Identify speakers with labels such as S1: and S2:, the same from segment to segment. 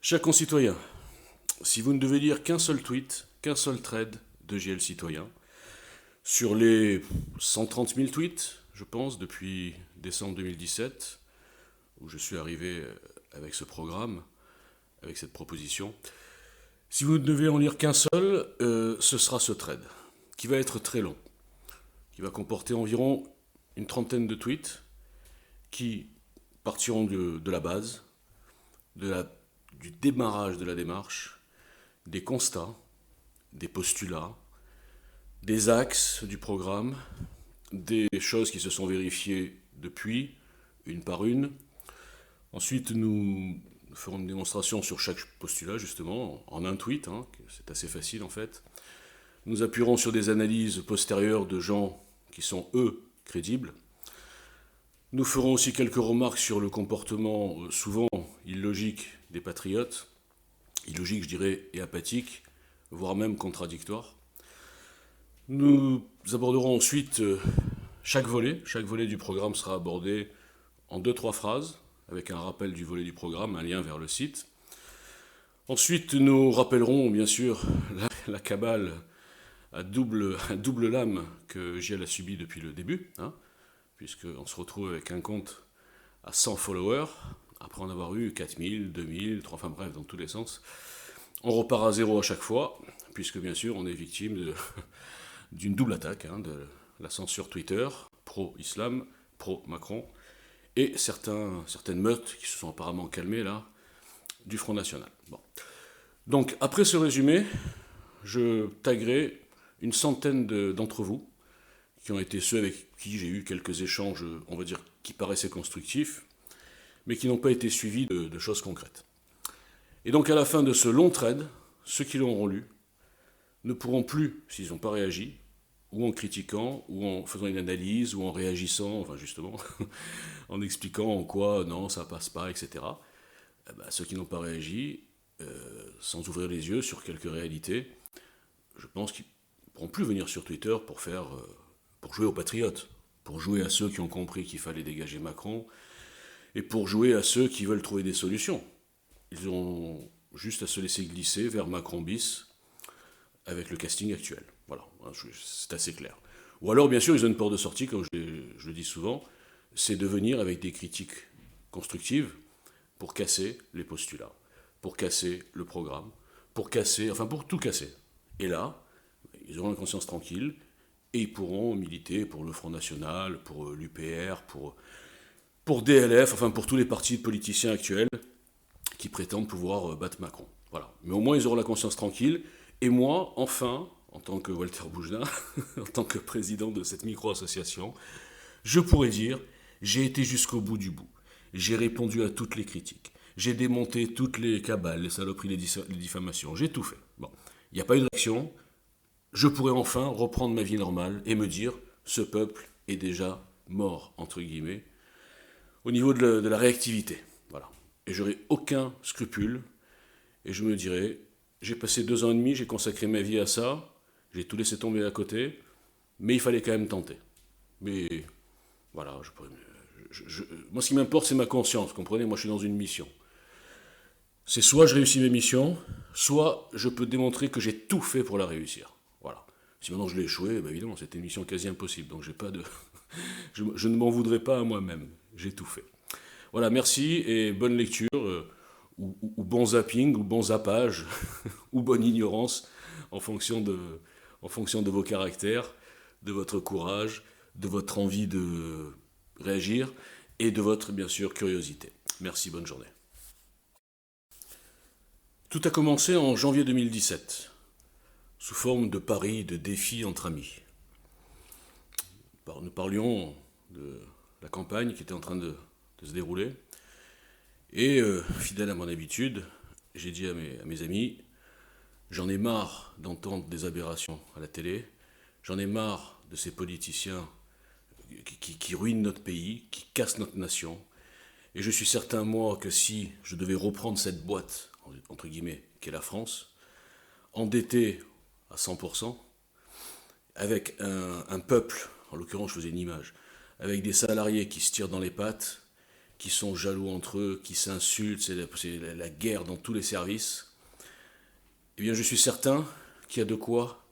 S1: Chers concitoyens, si vous ne devez lire qu'un seul tweet, qu'un seul thread de JL Citoyen, sur les 130 000 tweets, je pense, depuis décembre 2017, où je suis arrivé avec ce programme, avec cette proposition, si vous ne devez en lire qu'un seul, ce sera ce thread, qui va être très long, qui va comporter environ une trentaine de tweets, qui partiront de la base, du démarrage de la démarche, des constats, des postulats, des axes du programme, des choses qui se sont vérifiées depuis, une par une. Ensuite, nous ferons une démonstration sur chaque postulat, justement, en un tweet, c'est assez facile en fait. Nous appuierons sur des analyses postérieures de gens qui sont, eux, crédibles. Nous ferons aussi quelques remarques sur le comportement souvent illogique des patriotes, illogique, je dirais, et apathique, voire même contradictoire. Nous aborderons ensuite chaque volet du programme sera abordé en 2-3 phrases, avec un rappel du volet du programme, un lien vers le site. Ensuite, nous rappellerons, bien sûr, la cabale à double lame que JL a subi depuis le début, puisqu'on se retrouve avec un compte à 100 followers, après en avoir eu 4000, 2000, 3, enfin bref, dans tous les sens. On repart à zéro à chaque fois, puisque bien sûr on est victime d'une double attaque, de la censure Twitter, pro-islam, pro-Macron, et certaines meutes qui se sont apparemment calmées là, du Front National. Bon. Donc après ce résumé, je taguerai une centaine d'entre vous, qui ont été ceux avec qui j'ai eu quelques échanges, on va dire, qui paraissaient constructifs, mais qui n'ont pas été suivis de choses concrètes. Et donc à la fin de ce long thread, ceux qui l'auront lu ne pourront plus, s'ils n'ont pas réagi, ou en critiquant, ou en faisant une analyse, ou en réagissant, enfin justement, en expliquant en quoi non, ça passe pas, etc. Ceux qui n'ont pas réagi, sans ouvrir les yeux sur quelques réalités, je pense qu'ils ne pourront plus venir sur Twitter pour jouer aux patriotes, pour jouer à ceux qui ont compris qu'il fallait dégager Macron, et pour jouer à ceux qui veulent trouver des solutions. Ils ont juste à se laisser glisser vers Macron bis avec le casting actuel. Voilà, c'est assez clair. Ou alors, bien sûr, ils ont une porte de sortie, comme je le dis souvent, c'est de venir avec des critiques constructives pour casser les postulats, pour casser le programme, pour tout casser. Et là, ils auront la conscience tranquille et ils pourront militer pour le Front National, pour l'UPR, pour DLF, enfin pour tous les partis politiciens actuels qui prétendent pouvoir battre Macron. Voilà. Mais au moins, ils auront la conscience tranquille. Et moi, enfin, en tant que Walter Boujna, en tant que président de cette micro-association, je pourrais dire, j'ai été jusqu'au bout du bout. J'ai répondu à toutes les critiques. J'ai démonté toutes les cabales, les saloperies, les diffamations. J'ai tout fait. Bon, il n'y a pas eu d'action. Je pourrais enfin reprendre ma vie normale et me dire, ce peuple est déjà mort, entre guillemets, au niveau de la réactivité. Voilà. Et j'aurais aucun scrupule. Et je me dirais, j'ai passé 2 ans et demi, j'ai consacré ma vie à ça, j'ai tout laissé tomber à côté, mais il fallait quand même tenter. Mais voilà, moi ce qui m'importe c'est ma conscience, comprenez, moi je suis dans une mission. C'est soit je réussis mes missions, soit je peux démontrer que j'ai tout fait pour la réussir. Voilà. Si maintenant je l'ai échoué, évidemment c'était une mission quasi impossible, donc j'ai pas de... je ne m'en voudrais pas à moi-même, j'ai tout fait. Voilà, merci et bonne lecture. Ou bon zapping, ou bon zappage, ou bonne ignorance, en fonction de vos caractères, de votre courage, de votre envie de réagir, et de votre, bien sûr, curiosité. Merci, bonne journée. Tout a commencé en janvier 2017, sous forme de paris, de défis entre amis. Nous parlions de la campagne qui était en train de se dérouler, et fidèle à mon habitude, j'ai dit à mes amis, j'en ai marre d'entendre des aberrations à la télé, j'en ai marre de ces politiciens qui ruinent notre pays, qui cassent notre nation, et je suis certain, moi, que si je devais reprendre cette boîte, entre guillemets, qu'est la France, endettée à 100%, avec un peuple, en l'occurrence je faisais une image, avec des salariés qui se tirent dans les pattes, qui sont jaloux entre eux, qui s'insultent, c'est la guerre dans tous les services. Eh bien, je suis certain qu'il y a de quoi,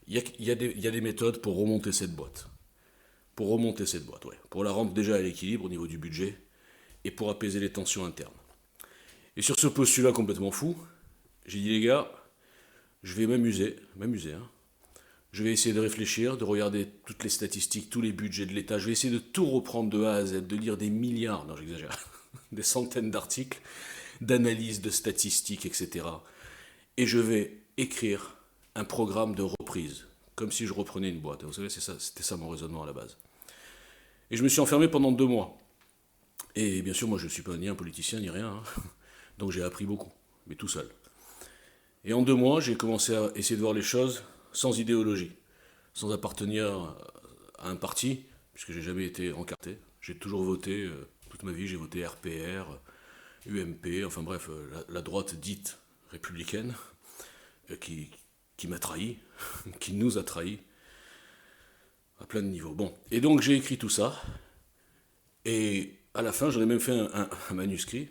S1: il y a des méthodes pour remonter cette boîte. Pour remonter cette boîte, ouais. Pour la rendre déjà à l'équilibre au niveau du budget et pour apaiser les tensions internes. Et sur ce postulat complètement fou, j'ai dit les gars, je vais m'amuser, hein. Je vais essayer de réfléchir, de regarder toutes les statistiques, tous les budgets de l'État. Je vais essayer de tout reprendre de A à Z, de lire des milliards, non j'exagère, des centaines d'articles, d'analyses, de statistiques, etc. Et je vais écrire un programme de reprise, comme si je reprenais une boîte. Vous savez, c'était ça mon raisonnement à la base. Et je me suis enfermé pendant 2 mois. Et bien sûr, moi je ne suis pas ni un politicien ni rien, hein. Donc j'ai appris beaucoup, mais tout seul. Et en 2 mois, j'ai commencé à essayer de voir les choses sans idéologie, sans appartenir à un parti, puisque j'ai jamais été encarté. J'ai toujours voté, toute ma vie, j'ai voté RPR, UMP, enfin bref, la droite dite républicaine, qui m'a trahi, qui nous a trahis, à plein de niveaux. Bon, et donc j'ai écrit tout ça, et à la fin, j'en ai même fait un manuscrit,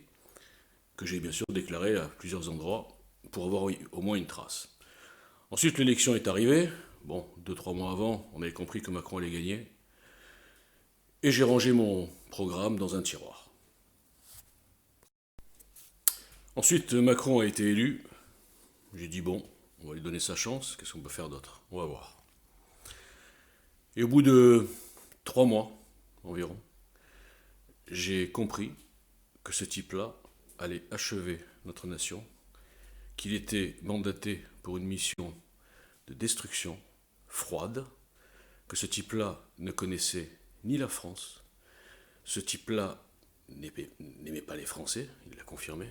S1: que j'ai bien sûr déclaré à plusieurs endroits, pour avoir au moins une trace. Ensuite, l'élection est arrivée. Bon, 2-3 mois avant, on avait compris que Macron allait gagner. Et j'ai rangé mon programme dans un tiroir. Ensuite, Macron a été élu. J'ai dit, bon, on va lui donner sa chance. Qu'est-ce qu'on peut faire d'autre? On va voir. Et au bout de 3 mois environ, j'ai compris que ce type-là allait achever notre nation, qu'il était mandaté pour une mission de destruction froide, que ce type-là ne connaissait ni la France, ce type-là n'aimait pas les Français, il l'a confirmé,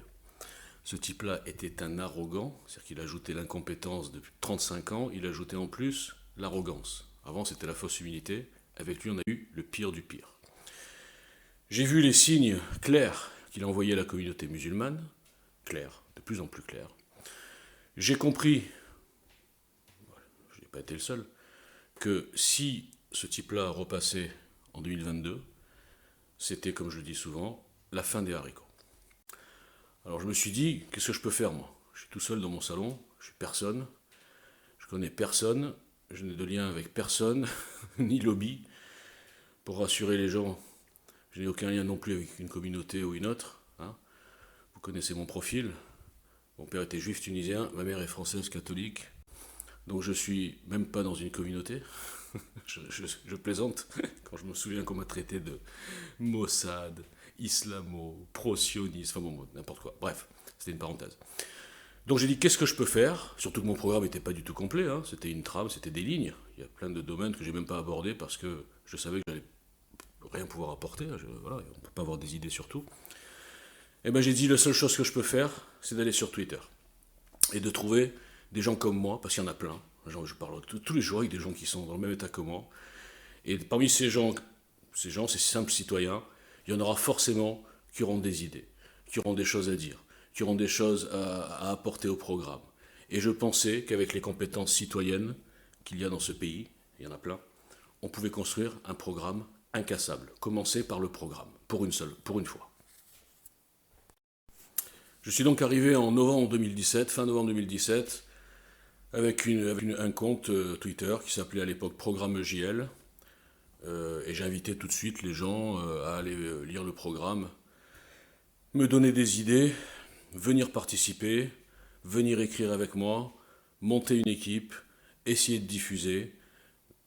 S1: ce type-là était un arrogant, c'est-à-dire qu'il ajoutait l'incompétence depuis 35 ans, il ajoutait en plus l'arrogance. Avant c'était la fausse humilité, avec lui on a eu le pire du pire. J'ai vu les signes clairs qu'il envoyait à la communauté musulmane, clairs, de plus en plus clairs. J'ai compris, je n'ai pas été le seul, que si ce type-là repassait en 2022, c'était, comme je le dis souvent, la fin des haricots. Alors je me suis dit, qu'est-ce que je peux faire moi? Je suis tout seul dans mon salon, je suis personne, je connais personne, je n'ai de lien avec personne, ni lobby, pour rassurer les gens. Je n'ai aucun lien non plus avec une communauté ou une autre, hein. Vous connaissez mon profil. Mon père était juif tunisien, ma mère est française catholique, donc je suis même pas dans une communauté. je plaisante quand je me souviens qu'on m'a traité de Mossad, islamo, pro-sioniste, enfin bon, n'importe quoi. Bref, c'était une parenthèse. Donc j'ai dit qu'est-ce que je peux faire, surtout que mon programme n'était pas du tout complet, hein. C'était une trame, c'était des lignes. Il y a plein de domaines que j'ai même pas abordés parce que je savais que j'allais rien pouvoir apporter. Voilà, on ne peut pas avoir des idées sur tout. Et ben j'ai dit la seule chose que je peux faire, c'est d'aller sur Twitter et de trouver des gens comme moi, parce qu'il y en a plein. Je parle tous les jours avec des gens qui sont dans le même état que moi. Et parmi ces simples citoyens, il y en aura forcément qui auront des idées, qui auront des choses à dire, qui auront des choses à apporter au programme. Et je pensais qu'avec les compétences citoyennes qu'il y a dans ce pays, il y en a plein, on pouvait construire un programme incassable. Commencer par le programme, pour une fois. Je suis donc arrivé en novembre 2017, fin novembre 2017, avec un compte Twitter qui s'appelait à l'époque Programme JL. Et j'ai invité tout de suite les gens à aller lire le programme, me donner des idées, venir participer, venir écrire avec moi, monter une équipe, essayer de diffuser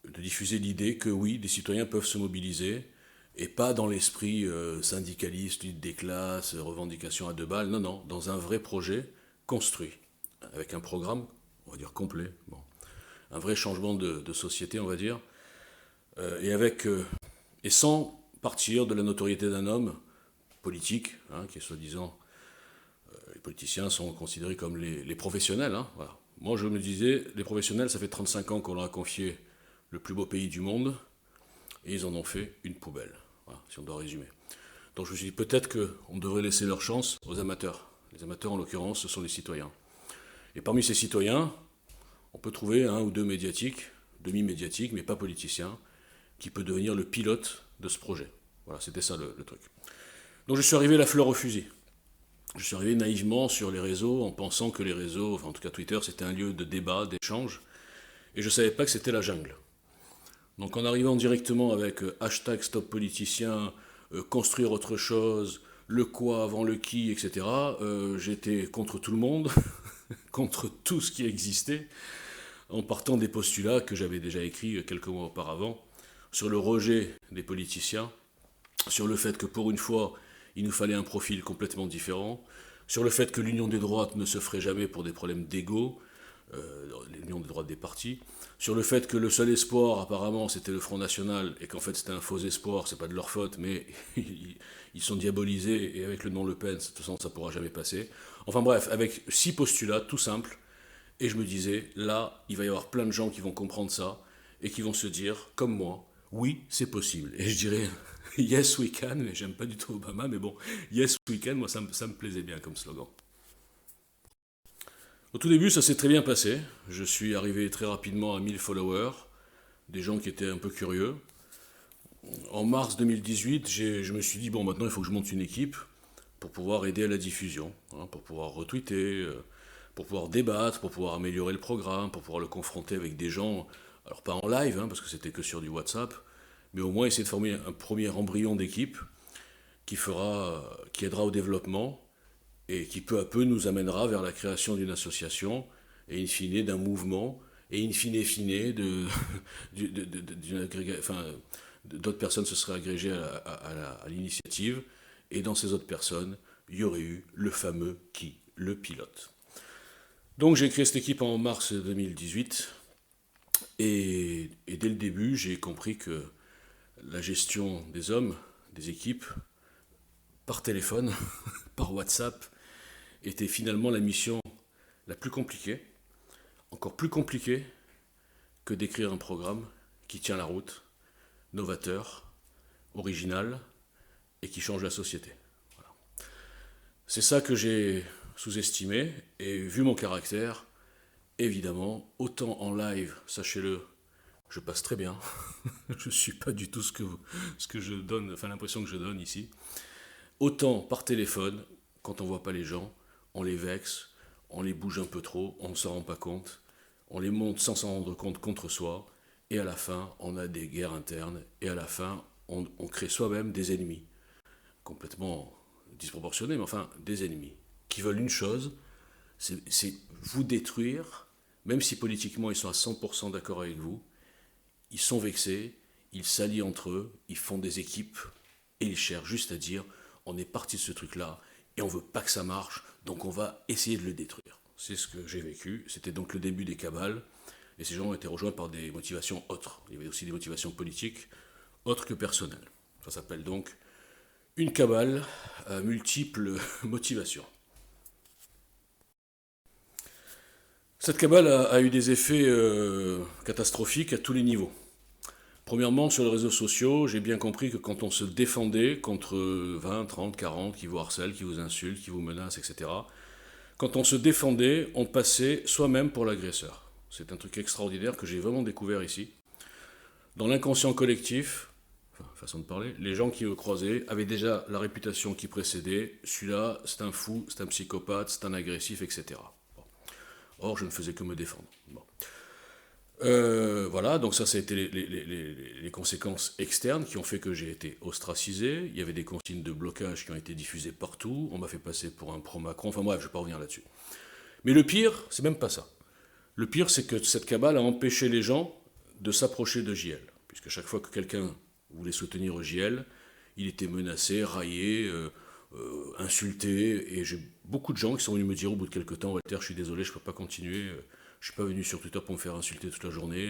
S1: l'idée que oui, des citoyens peuvent se mobiliser, et pas dans l'esprit syndicaliste, lutte des classes, revendication à 2 balles, non, non, dans un vrai projet construit, avec un programme, on va dire complet, bon, un vrai changement de société, on va dire, et sans partir de la notoriété d'un homme politique, hein, qui est soi-disant, les politiciens sont considérés comme les professionnels, hein, voilà. Moi je me disais, les professionnels, ça fait 35 ans qu'on leur a confié le plus beau pays du monde, et ils en ont fait une poubelle, voilà, si on doit résumer. Donc je me suis dit, peut-être qu'on devrait laisser leur chance aux amateurs. Les amateurs, en l'occurrence, ce sont les citoyens. Et parmi ces citoyens, on peut trouver un ou deux médiatiques, demi-médiatiques, mais pas politiciens, qui peut devenir le pilote de ce projet. Voilà, c'était ça le truc. Donc je suis arrivé la fleur au fusil. Je suis arrivé naïvement sur les réseaux en pensant que les réseaux, enfin en tout cas Twitter, c'était un lieu de débat, d'échange, et je ne savais pas que c'était la jungle. Donc en arrivant directement avec hashtag stop politicien, construire autre chose, le quoi avant le qui, etc., j'étais contre tout le monde, contre tout ce qui existait, en partant des postulats que j'avais déjà écrits quelques mois auparavant, sur le rejet des politiciens, sur le fait que pour une fois, il nous fallait un profil complètement différent, sur le fait que l'union des droites ne se ferait jamais pour des problèmes d'ego, l'union des droites des partis, sur le fait que le seul espoir apparemment c'était le Front National et qu'en fait c'était un faux espoir, c'est pas de leur faute, mais ils sont diabolisés et avec le nom Le Pen, de toute façon ça pourra jamais passer. Enfin bref, avec 6 postulats tout simples, et je me disais, là, il va y avoir plein de gens qui vont comprendre ça et qui vont se dire, comme moi, oui, c'est possible. Et je dirais, yes we can, mais j'aime pas du tout Obama, mais bon, yes we can, moi ça me plaisait bien comme slogan. Au tout début, ça s'est très bien passé. Je suis arrivé très rapidement à 1000 followers, des gens qui étaient un peu curieux. En mars 2018, je me suis dit, bon, maintenant il faut que je monte une équipe pour pouvoir aider à la diffusion, hein, pour pouvoir retweeter, pour pouvoir débattre, pour pouvoir améliorer le programme, pour pouvoir le confronter avec des gens, alors pas en live, hein, parce que c'était que sur du WhatsApp, mais au moins essayer de former un premier embryon d'équipe qui aidera au développement et qui peu à peu nous amènera vers la création d'une association et in fine d'un mouvement et in fine enfin, d'autres personnes se seraient agrégées à l'initiative et dans ces autres personnes, il y aurait eu le fameux qui, le pilote. Donc j'ai créé cette équipe en mars 2018 et dès le début j'ai compris que la gestion des hommes, des équipes, par téléphone, par WhatsApp, était finalement la mission la plus compliquée, encore plus compliquée que d'écrire un programme qui tient la route, novateur, original et qui change la société. Voilà. C'est ça que j'ai sous-estimé et vu mon caractère, évidemment, autant en live, sachez-le, je passe très bien. Je ne suis pas du tout ce que je donne, enfin l'impression que je donne ici. Autant par téléphone, quand on ne voit pas les gens, on les vexe, on les bouge un peu trop, on ne s'en rend pas compte, on les monte sans s'en rendre compte contre soi, et à la fin, on a des guerres internes, et à la fin, on crée soi-même des ennemis, complètement disproportionnés, mais enfin des ennemis, qui veulent une chose, c'est vous détruire, même si politiquement ils sont à 100% d'accord avec vous, ils sont vexés, ils s'allient entre eux, ils font des équipes, et ils cherchent juste à dire, on est parti de ce truc-là, et on veut pas que ça marche, donc on va essayer de le détruire. C'est ce que j'ai vécu, c'était donc le début des cabales, et ces gens ont été rejoints par des motivations autres. Il y avait aussi des motivations politiques, autres que personnelles. Ça s'appelle donc une cabale à multiples motivations. Cette cabale a eu des effets catastrophiques à tous les niveaux. Premièrement, sur les réseaux sociaux, j'ai bien compris que quand on se défendait contre 20, 30, 40 qui vous harcèlent, qui vous insultent, qui vous menacent, etc., quand on se défendait, on passait soi-même pour l'agresseur. C'est un truc extraordinaire que j'ai vraiment découvert ici. Dans l'inconscient collectif, enfin, façon de parler, les gens qui me croisaient avaient déjà la réputation qui précédait. Celui-là, c'est un fou, c'est un psychopathe, c'est un agressif, etc. Bon. Or, je ne faisais que me défendre. Bon. Voilà, donc ça a été les conséquences externes qui ont fait que j'ai été ostracisé. Il y avait des consignes de blocage qui ont été diffusées partout. On m'a fait passer pour un pro-Macron. Enfin bref, je ne vais pas revenir là-dessus. Mais le pire, c'est même pas ça. Le pire, c'est que cette cabale a empêché les gens de s'approcher de JL. Puisque chaque fois que quelqu'un voulait soutenir JL, il était menacé, raillé, insulté. Et j'ai beaucoup de gens qui sont venus me dire au bout de quelques temps, Walter, je suis désolé, je ne peux pas continuer. Je suis pas venu sur Twitter pour me faire insulter toute la journée.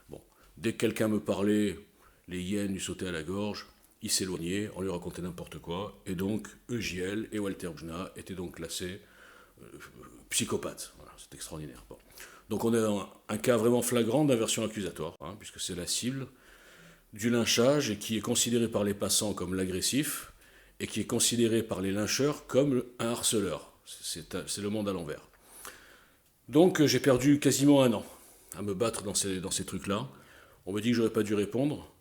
S1: Bon, dès que quelqu'un me parlait, les hyènes lui sautaient à la gorge, il s'éloignait, on lui racontait n'importe quoi, et donc EJL et Walter Bjna étaient donc classés psychopathes. Voilà, c'est extraordinaire. Bon. Donc on est dans un cas vraiment flagrant d'inversion accusatoire, hein, puisque c'est la cible du lynchage et qui est considéré par les passants comme l'agressif, et qui est considéré par les lyncheurs comme un harceleur. C'est le monde à l'envers. Donc j'ai perdu quasiment un an à me battre dans ces trucs-là. On me dit que j'aurais pas dû répondre.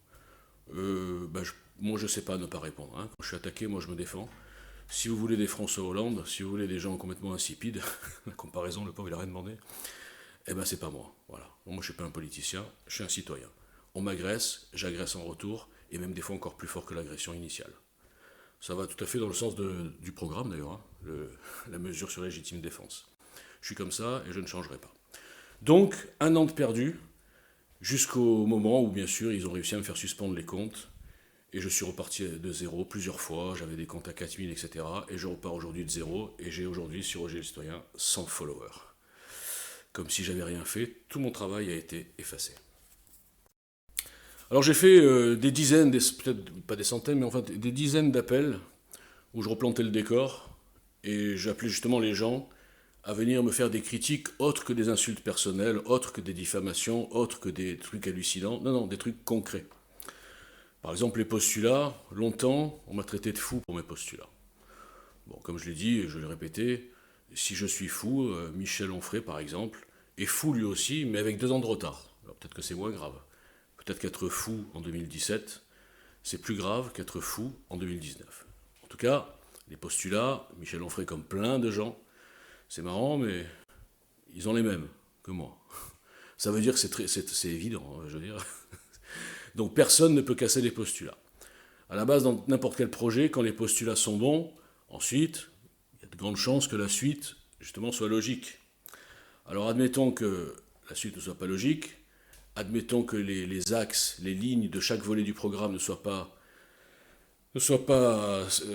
S1: moi je sais pas ne pas répondre, hein. Quand je suis attaqué, moi je me défends. Si vous voulez des François Hollande, si vous voulez des gens complètement insipides, la comparaison, le pauvre il a rien demandé, eh ben c'est pas moi. Voilà. Moi je suis pas un politicien, je suis un citoyen. On m'agresse, j'agresse en retour, et même des fois encore plus fort que l'agression initiale. Ça va tout à fait dans le sens du programme d'ailleurs, hein, la mesure sur légitime défense. Je suis comme ça et je ne changerai pas. Donc, un an de perdu, jusqu'au moment où, bien sûr, ils ont réussi à me faire suspendre les comptes. Et je suis reparti de zéro plusieurs fois. J'avais des comptes à 4000, etc. Et je repars aujourd'hui de zéro. Et j'ai aujourd'hui sur Roger le Citoyen 100 followers. Comme si j'avais rien fait, tout mon travail a été effacé. Alors j'ai fait des dizaines, peut-être pas des centaines, mais enfin des dizaines d'appels où je replantais le décor. Et j'appelais justement les gens à venir me faire des critiques autres que des insultes personnelles, autres que des diffamations, autres que des trucs hallucinants. Non, non, des trucs concrets. Par exemple, les postulats, longtemps, on m'a traité de fou pour mes postulats. Bon, comme je l'ai dit et je l'ai répété, si je suis fou, Michel Onfray, par exemple, est fou lui aussi, mais avec 2 ans de retard. Alors peut-être que c'est moins grave. Peut-être qu'être fou en 2017, c'est plus grave qu'être fou en 2019. En tout cas, les postulats, Michel Onfray comme plein de gens, c'est marrant, mais ils ont les mêmes que moi. Ça veut dire que c'est évident, hein, je veux dire. Donc personne ne peut casser les postulats. À la base, dans n'importe quel projet, quand les postulats sont bons, ensuite, il y a de grandes chances que la suite, justement, soit logique. Alors admettons que la suite ne soit pas logique, admettons que les axes, les lignes de chaque volet du programme ne soient pas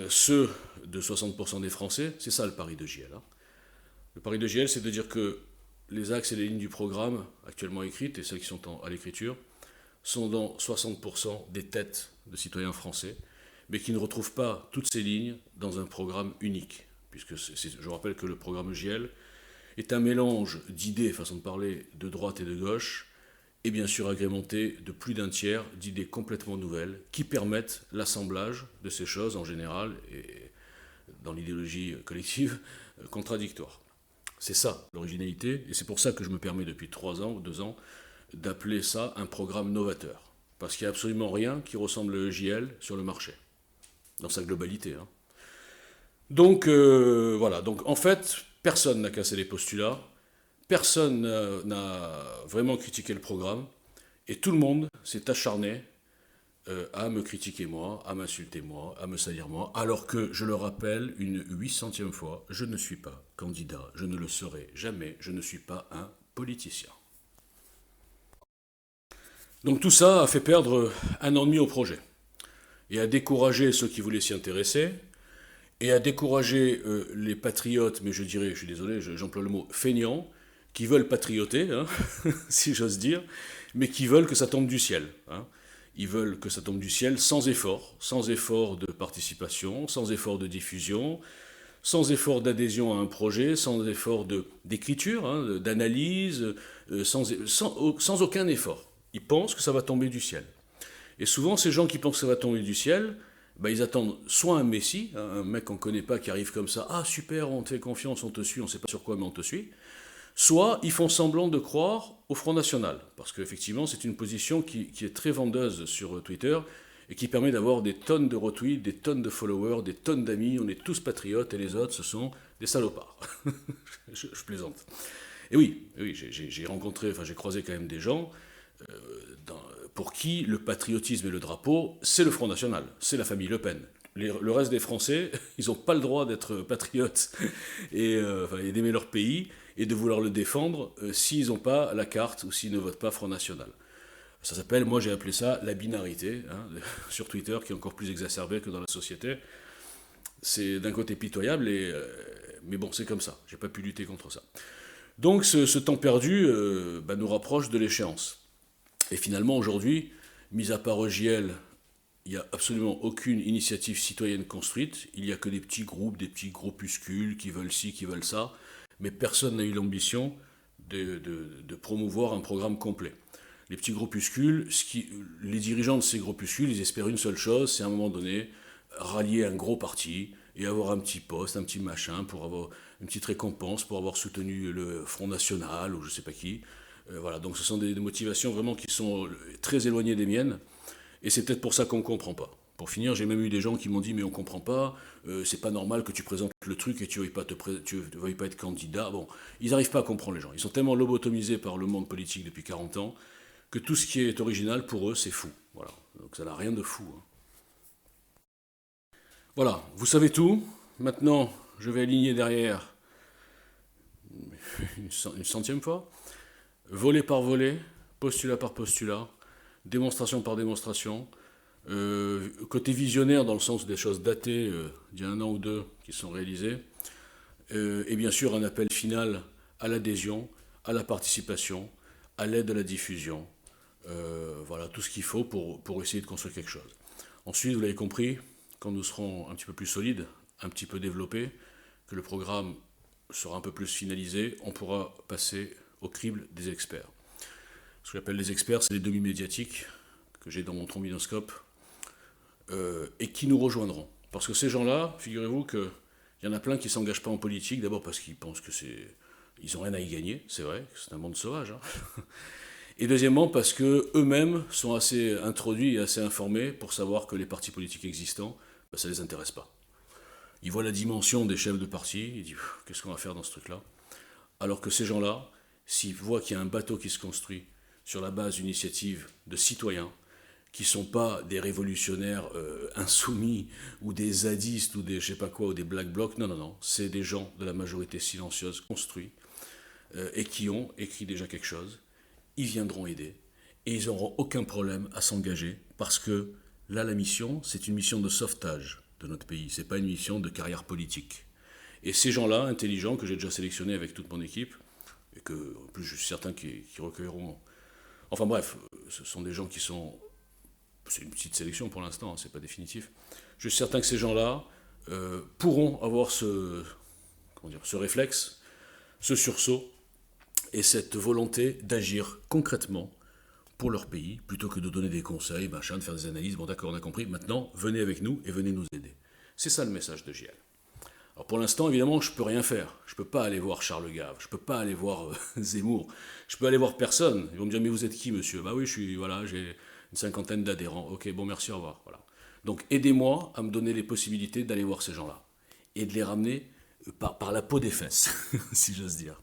S1: ceux de 60% des Français. C'est ça le pari de JL. Hein. Le pari de JL, c'est de dire que les axes et les lignes du programme actuellement écrites, et celles qui sont à l'écriture, sont dans 60% des têtes de citoyens français, mais qui ne retrouvent pas toutes ces lignes dans un programme unique. Puisque je rappelle que le programme JL est un mélange d'idées, façon de parler, de droite et de gauche, et bien sûr agrémenté de plus d'un tiers d'idées complètement nouvelles qui permettent l'assemblage de ces choses en général, et dans l'idéologie collective, contradictoires. C'est ça l'originalité, et c'est pour ça que je me permets depuis 3 ans ou 2 ans d'appeler ça un programme novateur. Parce qu'il n'y a absolument rien qui ressemble au JL sur le marché, dans sa globalité. Hein. Donc voilà, donc en fait, personne n'a cassé les postulats, personne n'a vraiment critiqué le programme, et tout le monde s'est acharné à me critiquer moi, à m'insulter moi, à me salir moi, alors que, je le rappelle une 800e fois, je ne suis pas candidat, je ne le serai jamais, je ne suis pas un politicien. Donc tout ça a fait perdre 1 an et demi au projet, et a découragé ceux qui voulaient s'y intéresser, et a découragé les patriotes, mais je dirais, je suis désolé, j'emploie le mot feignants, qui veulent patrioter, hein, si j'ose dire, mais qui veulent que ça tombe du ciel. Hein. Ils veulent que ça tombe du ciel sans effort de participation, sans effort de diffusion, sans effort d'adhésion à un projet, sans effort d'écriture, hein, d'analyse, sans aucun effort. Ils pensent que ça va tomber du ciel. Et souvent, ces gens qui pensent que ça va tomber du ciel, ben, ils attendent soit un messie, hein, un mec qu'on ne connaît pas qui arrive comme ça, ah super, on te fait confiance, on te suit, on ne sait pas sur quoi, mais on te suit. Soit ils font semblant de croire au Front National, parce qu'effectivement c'est une position qui est très vendeuse sur Twitter, et qui permet d'avoir des tonnes de retweets, des tonnes de followers, des tonnes d'amis, on est tous patriotes, et les autres ce sont des salopards. je plaisante. Et oui, j'ai rencontré, enfin j'ai croisé quand même des gens pour qui le patriotisme et le drapeau, c'est le Front National, c'est la famille Le Pen. Le reste des Français, ils n'ont pas le droit d'être patriotes et d'aimer leur pays et de vouloir le défendre s'ils n'ont pas la carte ou s'ils ne votent pas Front National. Ça s'appelle, moi j'ai appelé ça la binarité, hein, sur Twitter, qui est encore plus exacerbée que dans la société. C'est d'un côté pitoyable, mais bon, c'est comme ça, j'ai pas pu lutter contre ça. Donc ce temps perdu nous rapproche de l'échéance. Et finalement, aujourd'hui, mis à part EJL, il n'y a absolument aucune initiative citoyenne construite. Il n'y a que des petits groupes, des petits groupuscules qui veulent ci, qui veulent ça. Mais personne n'a eu l'ambition de promouvoir un programme complet. Les petits groupuscules, les dirigeants de ces groupuscules, ils espèrent une seule chose, c'est à un moment donné, rallier un gros parti et avoir un petit poste, un petit machin, pour avoir une petite récompense, pour avoir soutenu le Front National ou je ne sais pas qui. Voilà, donc ce sont des motivations vraiment qui sont très éloignées des miennes, et c'est peut-être pour ça qu'on ne comprend pas. Pour finir, j'ai même eu des gens qui m'ont dit mais on comprend pas, c'est pas normal que tu présentes le truc et tu veuilles pas être candidat. Bon, ils n'arrivent pas à comprendre les gens. Ils sont tellement lobotomisés par le monde politique depuis 40 ans que tout ce qui est original pour eux c'est fou. Voilà, donc ça n'a rien de fou, hein. Voilà, vous savez tout. Maintenant, je vais aligner derrière une centième fois, volet par volet, postulat par postulat, démonstration par démonstration. Côté visionnaire, dans le sens des choses datées d'il y a un an ou deux qui sont réalisées, et bien sûr un appel final à l'adhésion, à la participation, à l'aide à la diffusion. Voilà tout ce qu'il faut pour essayer de construire quelque chose. Ensuite, vous l'avez compris, quand nous serons un petit peu plus solides, un petit peu développés, que le programme sera un peu plus finalisé, on pourra passer au crible des experts. Ce que j'appelle les experts, c'est les demi-médiatiques que j'ai dans mon trombinoscope, et qui nous rejoindront. Parce que ces gens-là, figurez-vous qu'il y en a plein qui ne s'engagent pas en politique, d'abord parce qu'ils pensent que ils n'ont rien à y gagner, c'est vrai, c'est un monde sauvage, hein. Et deuxièmement parce qu'eux-mêmes sont assez introduits et assez informés pour savoir que les partis politiques existants, ça ne les intéresse pas. Ils voient la dimension des chefs de parti, ils disent qu'est-ce qu'on va faire dans ce truc-là. Alors que ces gens-là, s'ils voient qu'il y a un bateau qui se construit sur la base d'une initiative de citoyens, qui ne sont pas des révolutionnaires insoumis ou des zadistes ou des je sais pas quoi ou des black blocs, non, non, non, c'est des gens de la majorité silencieuse construits et qui ont écrit déjà quelque chose, ils viendront aider et ils n'auront aucun problème à s'engager parce que là la mission c'est une mission de sauvetage de notre pays, c'est pas une mission de carrière politique. Et ces gens-là, intelligents, que j'ai déjà sélectionnés avec toute mon équipe, et que en plus je suis certain qu'ils recueilleront. Enfin bref, ce sont des gens qui sont. C'est une petite sélection pour l'instant, hein, c'est pas définitif. Je suis certain que ces gens-là pourront avoir ce réflexe, ce sursaut et cette volonté d'agir concrètement pour leur pays, plutôt que de donner des conseils, machin, de faire des analyses. Bon d'accord, on a compris, maintenant venez avec nous et venez nous aider. C'est ça le message de JL. Alors pour l'instant, évidemment, je ne peux rien faire. Je ne peux pas aller voir Charles Gave, je ne peux pas aller voir Zemmour, je peux aller voir personne. Ils vont me dire, mais vous êtes qui, monsieur? Bah oui, voilà, j'ai une cinquantaine d'adhérents. Ok, bon, merci, au revoir. Voilà. Donc aidez-moi à me donner les possibilités d'aller voir ces gens-là et de les ramener par la peau des fesses, si j'ose dire.